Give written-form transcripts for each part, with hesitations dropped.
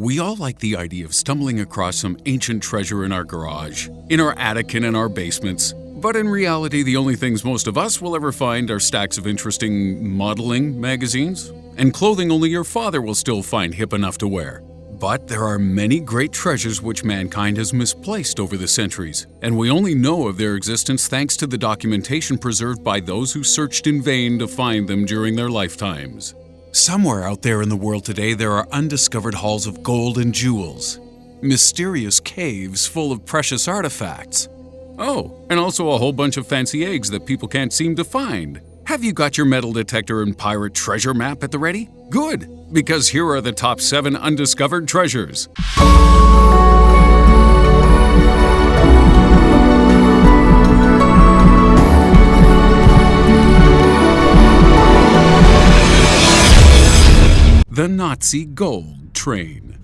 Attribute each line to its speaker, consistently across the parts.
Speaker 1: We all like the idea of stumbling across some ancient treasure in our garage, in our attic and in our basements. But in reality, the only things most of us will ever find are stacks of interesting modeling magazines and clothing only your father will still find hip enough to wear. But there are many great treasures which mankind has misplaced over the centuries, and we only know of their existence thanks to the documentation preserved by those who searched in vain to find them during their lifetimes. Somewhere out there in the world today, there are undiscovered halls of gold and jewels, mysterious caves full of precious artifacts. Oh, and also a whole bunch of fancy eggs that people can't seem to find. Have you got your metal detector and pirate treasure map at the ready? Good, because here are the top 7 undiscovered treasures. The Nazi Gold Train.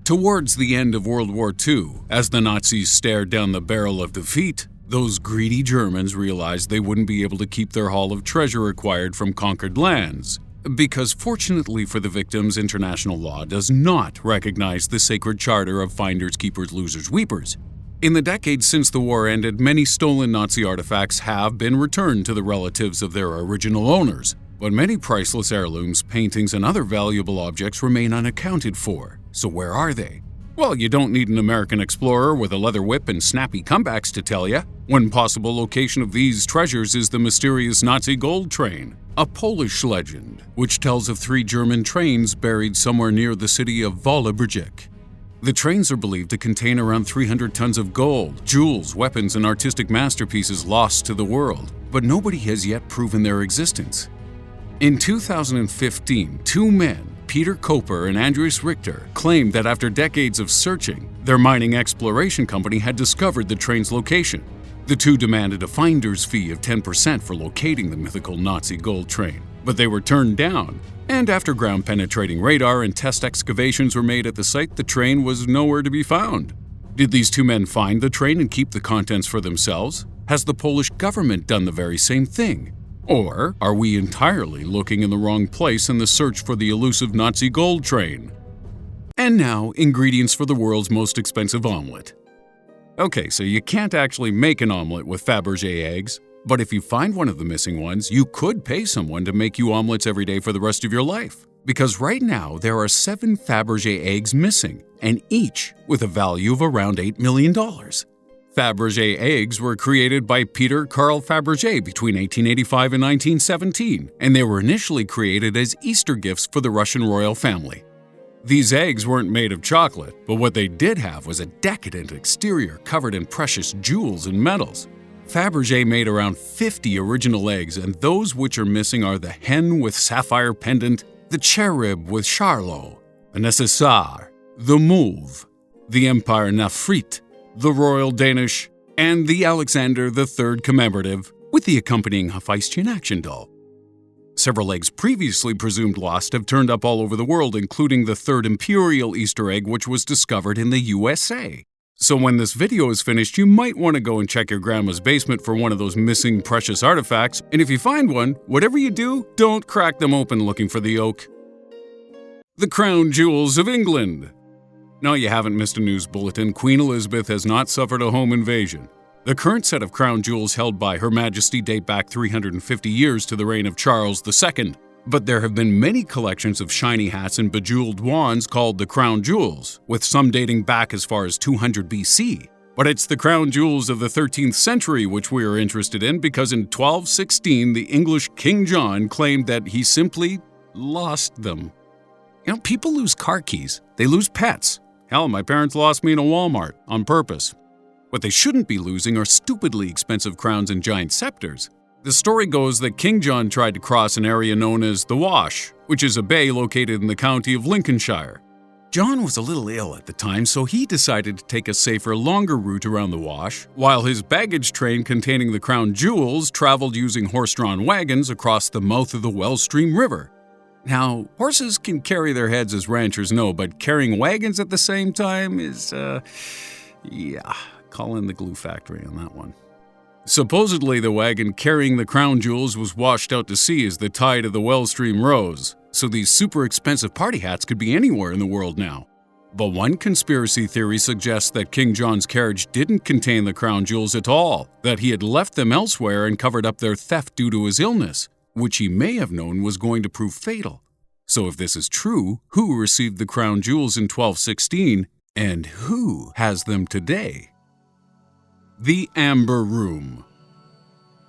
Speaker 1: Towards the end of World War II, as the Nazis stared down the barrel of defeat, those greedy Germans realized they wouldn't be able to keep their haul of treasure acquired from conquered lands. Because fortunately for the victims, international law does not recognize the sacred charter of finders, keepers, losers, weepers. In the decades since the war ended, many stolen Nazi artifacts have been returned to the relatives of their original owners. But many priceless heirlooms, paintings, and other valuable objects remain unaccounted for. So where are they? Well, you don't need an American explorer with a leather whip and snappy comebacks to tell you. One possible location of these treasures is the mysterious Nazi gold train, a Polish legend, which tells of 3 German trains buried somewhere near the city of Fabergé. The trains are believed to contain around 300 tons of gold, jewels, weapons, and artistic masterpieces lost to the world, but nobody has yet proven their existence. In 2015, 2 men, Peter Koper and Andreas Richter, claimed that after decades of searching, their mining exploration company had discovered the train's location. The 2 demanded a finder's fee of 10% for locating the mythical Nazi gold train, but they were turned down. And after ground-penetrating radar and test excavations were made at the site, the train was nowhere to be found. Did these 2 men find the train and keep the contents for themselves? Has the Polish government done the very same thing? Or are we entirely looking in the wrong place in the search for the elusive Nazi gold train? And now, ingredients for the world's most expensive omelette. Okay, so you can't actually make an omelette with Fabergé eggs, but if you find one of the missing ones, you could pay someone to make you omelettes every day for the rest of your life. Because right now, there are 7 Fabergé eggs missing, and each with a value of around $8 million. Fabergé eggs were created by Peter Carl Fabergé between 1885 and 1917, and they were initially created as Easter gifts for the Russian royal family. These eggs weren't made of chocolate, but what they did have was a decadent exterior covered in precious jewels and metals. Fabergé made around 50 original eggs, and those which are missing are the hen with sapphire pendant, the cherub with charlot, the Necessaire, the Mauve, the Empire Nafrit, the Royal Danish, and the Alexander III commemorative, with the accompanying Hephaestion action doll. Several eggs previously presumed lost have turned up all over the world, including the 3rd Imperial Easter egg, which was discovered in the USA. So when this video is finished, you might want to go and check your grandma's basement for one of those missing precious artifacts, and if you find one, whatever you do, don't crack them open looking for the yolk. The Crown Jewels of England. No, you haven't missed a news bulletin. Queen Elizabeth has not suffered a home invasion. The current set of crown jewels held by Her Majesty date back 350 years to the reign of Charles II. But there have been many collections of shiny hats and bejeweled wands called the crown jewels, with some dating back as far as 200 BC. But it's the crown jewels of the 13th century which we are interested in because in 1216 the English King John claimed that he simply lost them. You know, people lose car keys. They lose pets. Hell, my parents lost me in a Walmart on purpose. What they shouldn't be losing are stupidly expensive crowns and giant scepters. The story goes that King John tried to cross an area known as the Wash, which is a bay located in the county of Lincolnshire. John was a little ill at the time, so he decided to take a safer, longer route around the Wash, while his baggage train containing the crown jewels traveled using horse-drawn wagons across the mouth of the Wellstream River. Now, horses can carry their heads as ranchers know, but carrying wagons at the same time is, call in the glue factory on that one. Supposedly, the wagon carrying the crown jewels was washed out to sea as the tide of the Wellstream rose, so these super expensive party hats could be anywhere in the world now. But one conspiracy theory suggests that King John's carriage didn't contain the crown jewels at all, that he had left them elsewhere and covered up their theft due to his illness, which he may have known was going to prove fatal. So if this is true, who received the crown jewels in 1216, and who has them today? The Amber Room.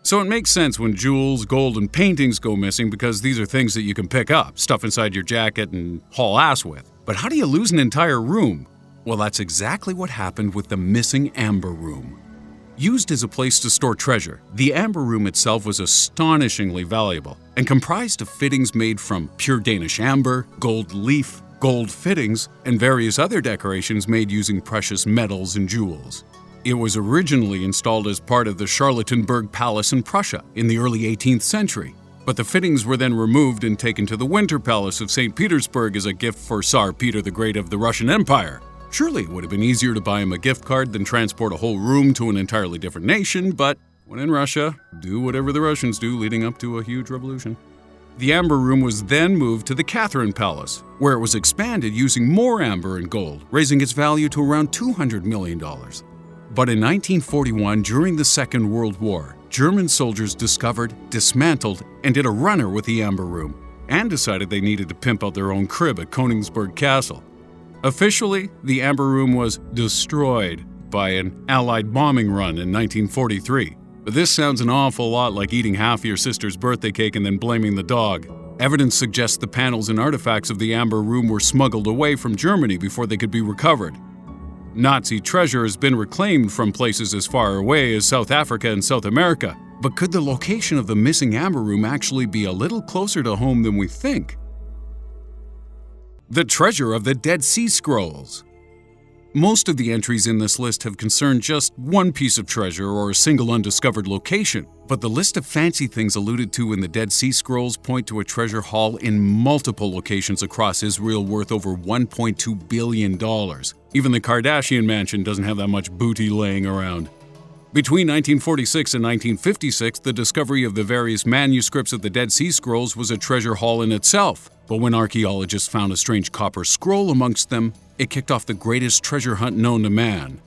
Speaker 1: So it makes sense when jewels, gold, and paintings go missing because these are things that you can pick up, stuff inside your jacket, and haul ass with. But how do you lose an entire room? Well, that's exactly what happened with the missing Amber Room. Used as a place to store treasure, the Amber Room itself was astonishingly valuable and comprised of fittings made from pure Danish amber, gold leaf, gold fittings, and various other decorations made using precious metals and jewels. It was originally installed as part of the Charlottenburg Palace in Prussia in the early 18th century, but the fittings were then removed and taken to the Winter Palace of St. Petersburg as a gift for Tsar Peter the Great of the Russian Empire. Surely it would have been easier to buy him a gift card than transport a whole room to an entirely different nation, but when in Russia, do whatever the Russians do leading up to a huge revolution. The Amber Room was then moved to the Catherine Palace, where it was expanded using more amber and gold, raising its value to around $200 million. But in 1941, during the Second World War, German soldiers discovered, dismantled, and did a runner with the Amber Room, and decided they needed to pimp out their own crib at Königsberg Castle. Officially, the Amber Room was destroyed by an Allied bombing run in 1943. But this sounds an awful lot like eating half your sister's birthday cake and then blaming the dog. Evidence suggests the panels and artifacts of the Amber Room were smuggled away from Germany before they could be recovered. Nazi treasure has been reclaimed from places as far away as South Africa and South America, but could the location of the missing Amber Room actually be a little closer to home than we think? The Treasure of the Dead Sea Scrolls. Most of the entries in this list have concerned just one piece of treasure or a single undiscovered location, but the list of fancy things alluded to in the Dead Sea Scrolls point to a treasure haul in multiple locations across Israel worth over $1.2 billion. Even the Kardashian mansion doesn't have that much booty laying around. Between 1946 and 1956, the discovery of the various manuscripts of the Dead Sea Scrolls was a treasure haul in itself. But when archaeologists found a strange copper scroll amongst them, it kicked off the greatest treasure hunt known to man.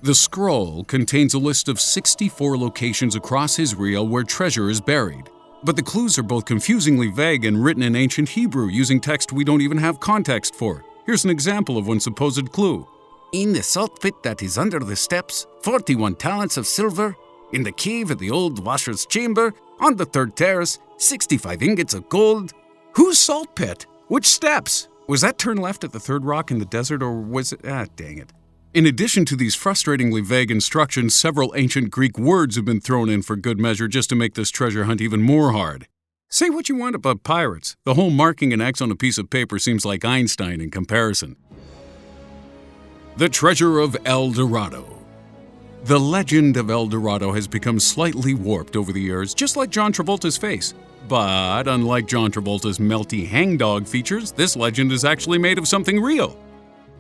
Speaker 1: The scroll contains a list of 64 locations across Israel where treasure is buried. But the clues are both confusingly vague and written in ancient Hebrew using text we don't even have context for. Here's an example of one supposed clue.
Speaker 2: In the salt pit that is under the steps, 41 talents of silver. In the cave of the old washer's chamber, on the third terrace, 65 ingots of gold.
Speaker 1: Whose salt pit? Which steps? Was that turn left at the third rock in the desert, or was it… dang it. In addition to these frustratingly vague instructions, several ancient Greek words have been thrown in for good measure just to make this treasure hunt even more hard. Say what you want about pirates. The whole marking an X on a piece of paper seems like Einstein in comparison. The Treasure of El Dorado. The legend of El Dorado has become slightly warped over the years, just like John Travolta's face. But unlike John Travolta's melty hangdog features, this legend is actually made of something real.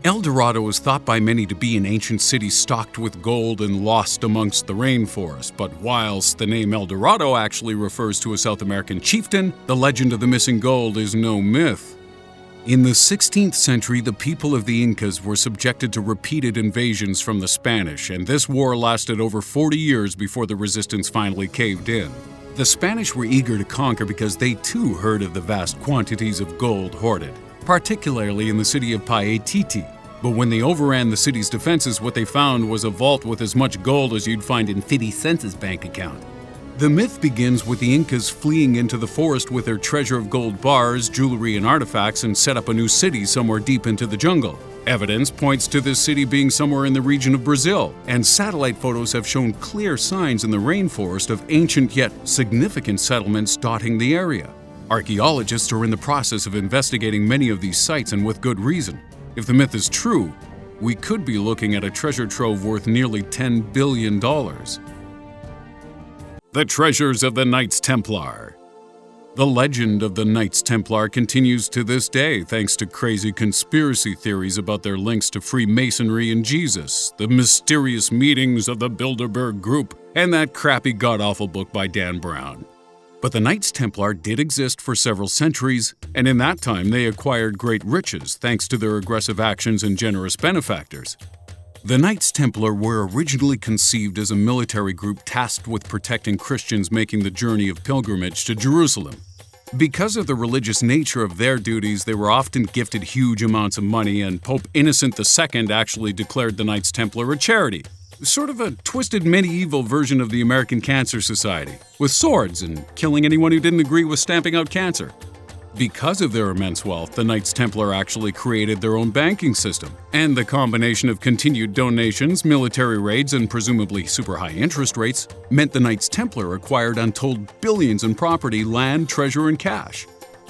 Speaker 1: El Dorado is thought by many to be an ancient city stocked with gold and lost amongst the rainforest, but whilst the name El Dorado actually refers to a South American chieftain, the legend of the missing gold is no myth. In the 16th century, the people of the Incas were subjected to repeated invasions from the Spanish, and this war lasted over 40 years before the resistance finally caved in. The Spanish were eager to conquer because they too heard of the vast quantities of gold hoarded, particularly in the city of Paititi. But when they overran the city's defenses, what they found was a vault with as much gold as you'd find in 50 Cent's bank account. The myth begins with the Incas fleeing into the forest with their treasure of gold bars, jewelry, and artifacts and set up a new city somewhere deep into the jungle. Evidence points to this city being somewhere in the region of Brazil, and satellite photos have shown clear signs in the rainforest of ancient yet significant settlements dotting the area. Archaeologists are in the process of investigating many of these sites, and with good reason. If the myth is true, we could be looking at a treasure trove worth nearly $10 billion. The Treasures of the Knights Templar. The legend of the Knights Templar continues to this day thanks to crazy conspiracy theories about their links to Freemasonry and Jesus, the mysterious meetings of the Bilderberg Group, and that crappy god-awful book by Dan Brown. But the Knights Templar did exist for several centuries, and in that time they acquired great riches thanks to their aggressive actions and generous benefactors. The Knights Templar were originally conceived as a military group tasked with protecting Christians making the journey of pilgrimage to Jerusalem. Because of the religious nature of their duties, they were often gifted huge amounts of money, and Pope Innocent II actually declared the Knights Templar a charity, sort of a twisted medieval version of the American Cancer Society, with swords and killing anyone who didn't agree with stamping out cancer. Because of their immense wealth, the Knights Templar actually created their own banking system, and the combination of continued donations, military raids, and presumably super high interest rates meant the Knights Templar acquired untold billions in property, land, treasure, and cash.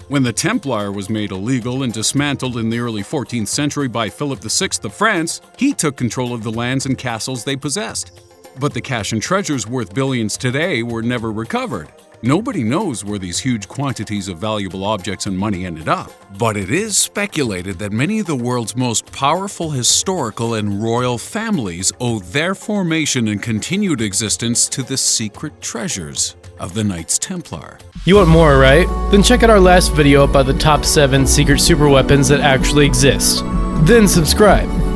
Speaker 1: When the Templar was made illegal and dismantled in the early 14th century by Philip VI of France, he took control of the lands and castles they possessed. But the cash and treasures worth billions today were never recovered. Nobody knows where these huge quantities of valuable objects and money ended up, but it is speculated that many of the world's most powerful historical and royal families owe their formation and continued existence to the secret treasures of the Knights Templar.
Speaker 3: You want more, right? Then check out our last video about the top 7 secret superweapons that actually exist. Then subscribe.